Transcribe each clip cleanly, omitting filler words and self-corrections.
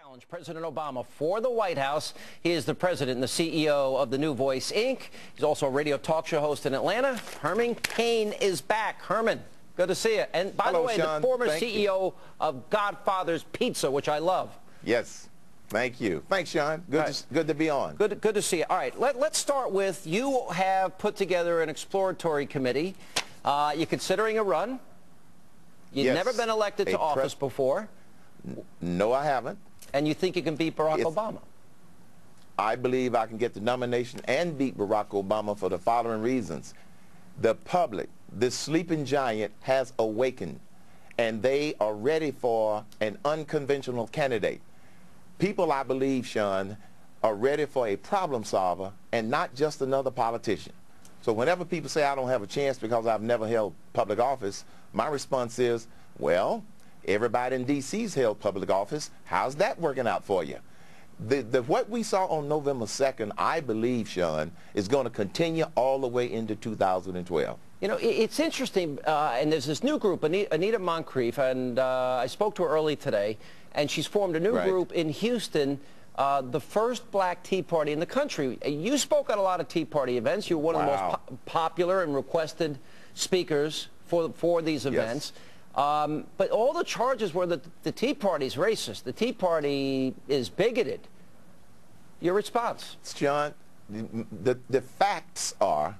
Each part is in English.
Challenge President Obama for the White House. He is the president and the CEO of the New Voice, Inc. He's also a radio talk show host in Atlanta. Herman Cain is back. Herman, good to see you. And by the way, Sean. the former Thank CEO you. of Godfather's Pizza, which I love. Yes. Thank you. Thanks, Sean. Good to be on. Good to see you. All right, let's start with, you have put together an exploratory committee. You're considering a run. You've never been elected to office before. No, I haven't. And you think you can beat Barack Obama? I believe I can get the nomination and beat Barack Obama for the following reasons. The public, this sleeping giant, has awakened, and they are ready for an unconventional candidate. People, I believe, Sean, are ready for a problem solver and not just another politician. So whenever people say I don't have a chance because I've never held public office, my response is, well, everybody in D.C.'s held public office. How's that working out for you? What we saw on November 2nd, I believe, Sean, is going to continue all the way into 2012. You know, it's interesting, and there's this new group, Anita Moncrief, and I spoke to her early today, and she's formed a new group in Houston, the first black Tea Party in the country. You spoke at a lot of Tea Party events. You were one of the most popular and requested speakers for these events. But all the charges were that the Tea Party's racist. The Tea Party is bigoted. Your response? John, the facts are,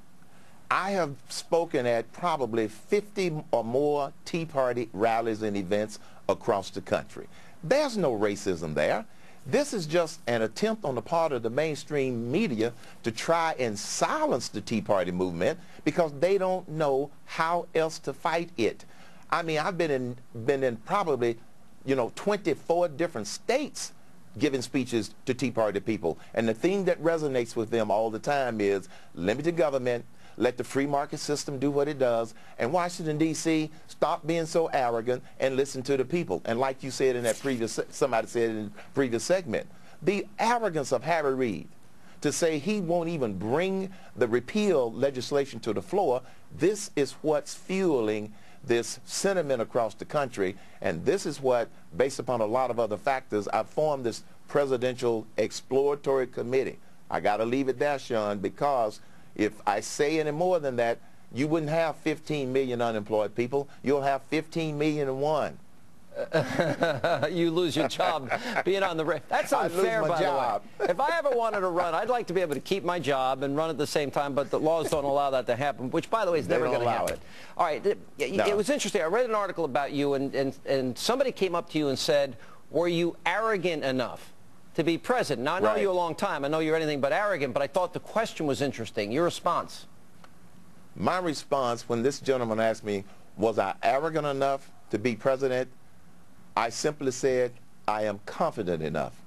I have spoken at probably 50 or more Tea Party rallies and events across the country. There's no racism there. This is just an attempt on the part of the mainstream media to try and silence the Tea Party movement because they don't know how else to fight it. I mean, I've been in probably, 24 different states giving speeches to Tea Party people. And the thing that resonates with them all the time is limited government, let the free market system do what it does, and Washington, D.C., stop being so arrogant and listen to the people. And like you said in that somebody said in the previous segment, the arrogance of Harry Reid to say he won't even bring the repeal legislation to the floor, this is what's fueling this sentiment across the country, and this is what, based upon a lot of other factors, I've formed this presidential exploratory committee. I got to leave it there, Sean, because if I say any more than that, you wouldn't have 15 million unemployed people. You'll have 15 million and one. You lose your job being on the That's unfair, by the way. If I ever wanted to run, I'd like to be able to keep my job and run at the same time, but the laws don't allow that to happen, which, by the way, is never going to happen. All right, it was interesting. I read an article about you, and somebody came up to you and said, were you arrogant enough to be president? Now, I know you a long time. I know you're anything but arrogant, but I thought the question was interesting. Your response? My response, when this gentleman asked me, was I arrogant enough to be president, I simply said, I am confident enough,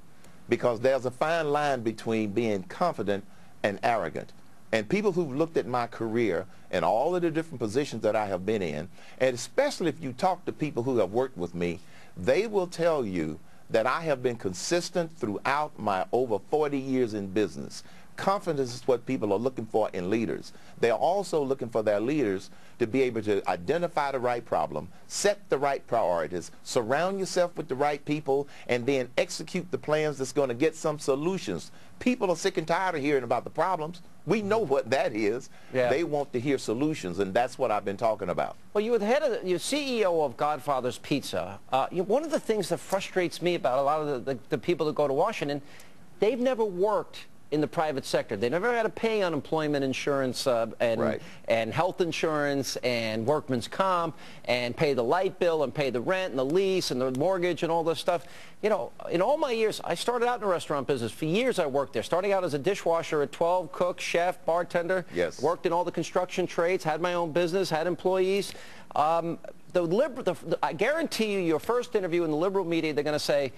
because there's a fine line between being confident and arrogant. And people who've looked at my career and all of the different positions that I have been in, and especially if you talk to people who have worked with me, they will tell you that I have been consistent throughout my over 40 years in business. Confidence is what people are looking for in leaders. They are also looking for their leaders to be able to identify the right problem, set the right priorities, surround yourself with the right people, and then execute the plans that's going to get some solutions. People are sick and tired of hearing about the problems. We know what that is. They want to hear solutions, and that's what I've been talking about. Well, you were the head of you're CEO of Godfather's Pizza. One of the things that frustrates me about a lot of the people that go to Washington, they've never worked in the private sector. They never had to pay unemployment insurance and health insurance and workman's comp and pay the light bill and pay the rent and the lease and the mortgage and all this stuff. You know, in all my years, I started out in the restaurant business. For years I worked there, starting out as a dishwasher at 12, cook, chef, bartender. Worked in all the construction trades, had my own business, had employees. I guarantee you, your first interview in the liberal media, they're going to say,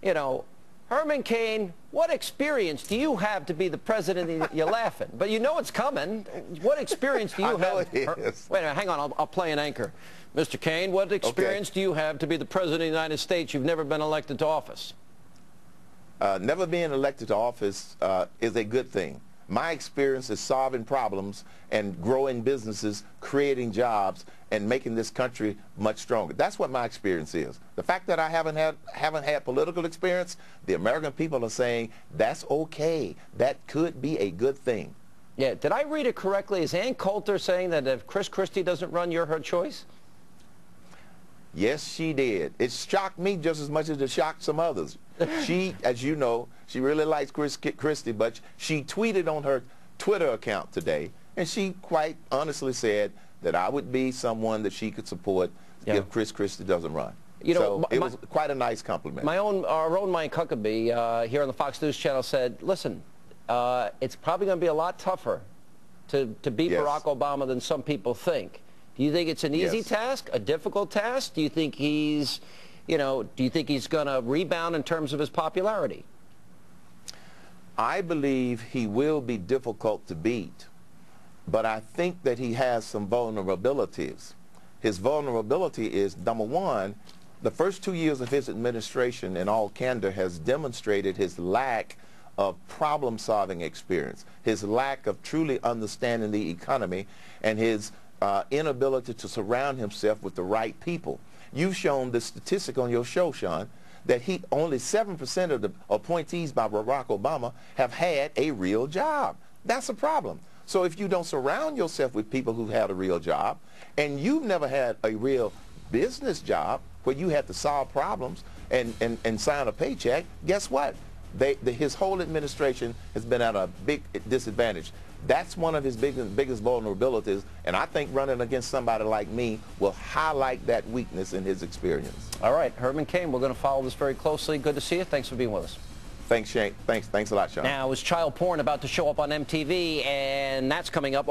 you know, Herman Cain, what experience do you have to be the president? You're laughing, but you know it's coming. What experience do you have? Wait a minute, hang on, I'll play an anchor. Mr. Cain, what experience do you have to be the president of the United States? You've never been elected to office. Never being elected to office is a good thing. My experience is solving problems and growing businesses, creating jobs, and making this country much stronger. That's what my experience is. The fact that I haven't had political experience, the American people are saying that's okay. That could be a good thing. Yeah, did I read it correctly? Is Ann Coulter saying that if Chris Christie doesn't run, you're her choice? Yes, she did. It shocked me just as much as it shocked some others. She, as you know, she really likes Chris Christie, but she tweeted on her Twitter account today, and she quite honestly said that I would be someone that she could support if Chris Christie doesn't run. You know, so it was quite a nice compliment. Our own Mike Huckabee here on the Fox News channel said, listen, it's probably going to be a lot tougher to beat Barack Obama than some people think. Do you think it's an easy task, a difficult task? Do you think he's, do you think he's going to rebound in terms of his popularity? I believe he will be difficult to beat, but I think that he has some vulnerabilities. His vulnerability is, number one, the first 2 years of his administration, in all candor, has demonstrated his lack of problem-solving experience, his lack of truly understanding the economy, and his inability to surround himself with the right people. You've shown the statistic on your show, Sean, that only 7% of the appointees by Barack Obama have had a real job. That's a problem. So if you don't surround yourself with people who had a real job, and you've never had a real business job where you had to solve problems and sign a paycheck, guess what? His whole administration has been at a big disadvantage. That's one of his biggest vulnerabilities, and I think running against somebody like me will highlight that weakness in his experience. All right, Herman Cain, we're going to follow this very closely. Good to see you. Thanks for being with us. Thanks, Shane. Thanks a lot, Sean. Now, is child porn about to show up on MTV, and that's coming up.